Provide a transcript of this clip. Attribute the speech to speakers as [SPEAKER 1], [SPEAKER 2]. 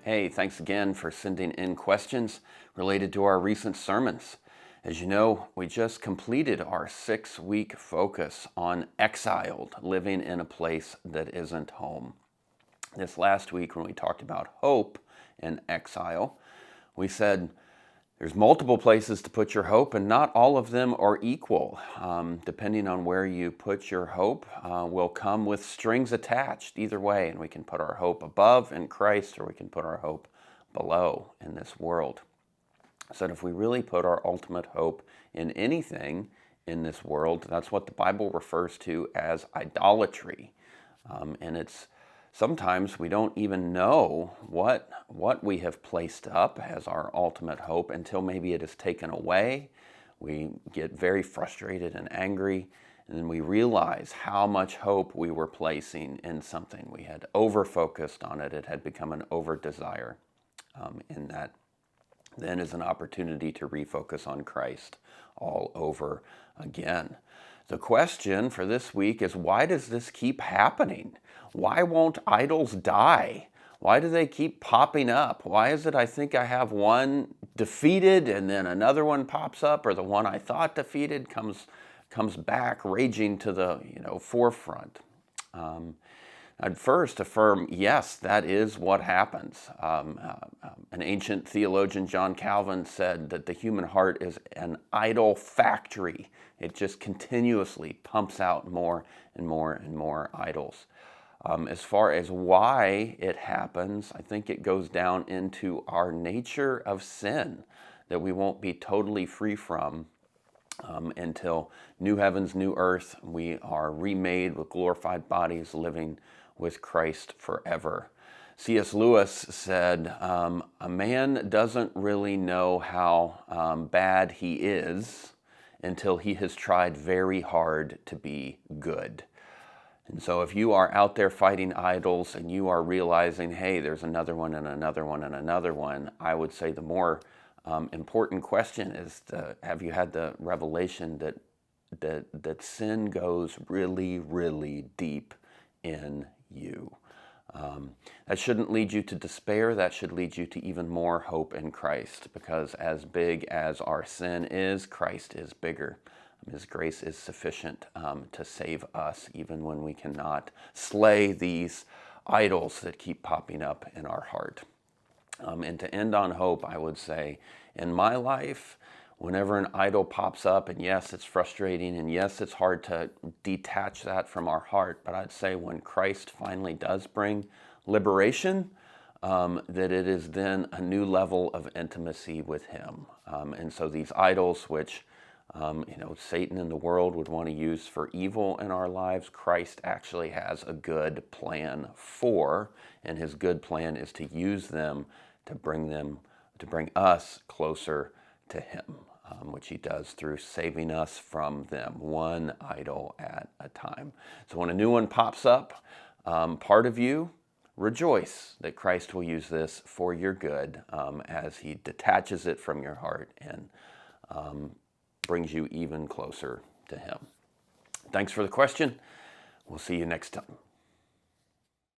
[SPEAKER 1] Hey, thanks again for sending in questions related to our recent sermons. As you know, we just completed our 6-week focus on exiled, living in a place that isn't home. This last week, when we talked about hope in exile, we said there's multiple places to put your hope, and not all of them are equal. Depending on where you put your hope, will come with strings attached either way, and we can put our hope above in Christ, or we can put our hope below in this world. So if we really put our ultimate hope in anything in this world, that's what the Bible refers to as idolatry. And it's sometimes we don't even know what we have placed up as our ultimate hope until maybe it is taken away. We get very frustrated and angry, and then we realize how much hope we were placing in something. We had over-focused on it. It had become an over-desire. In that then is an opportunity to refocus on Christ all over again. The question for this week is, why does this keep happening? Why won't idols die? Why do they keep popping up? Why is it I think I have one defeated and then another one pops up, or the one I thought defeated comes back raging to the forefront? I'd first affirm, yes, that is what happens. An ancient theologian, John Calvin, said that the human heart is an idol factory. It just continuously pumps out more and more and more idols. As far as why it happens, I think it goes down into our nature of sin that we won't be totally free from until new heavens, new earth, we are remade with glorified bodies, living with Christ forever. C.S. Lewis said, a man doesn't really know how bad he is until he has tried very hard to be good. And so if you are out there fighting idols and you are realizing, hey, there's another one and another one and another one, I would say the more important question is, have you had the revelation that sin goes really, really deep in you? That shouldn't lead you to despair. That should lead you to even more hope in Christ, because as big as our sin is, Christ is bigger. His grace is sufficient to save us, even when we cannot slay these idols that keep popping up in our heart. And to end on hope, I would say, in my life, whenever an idol pops up, and yes, it's frustrating, and yes, it's hard to detach that from our heart, but I'd say when Christ finally does bring liberation, that it is then a new level of intimacy with Him. And so these idols, which Satan and the world would want to use for evil in our lives, Christ actually has a good plan for, and His good plan is to use them to bring us closer to Him, which He does through saving us from them, one idol at a time. So when a new one pops up, part of you, rejoice that Christ will use this for your good as He detaches it from your heart and brings you even closer to Him. Thanks for the question. We'll see you next time.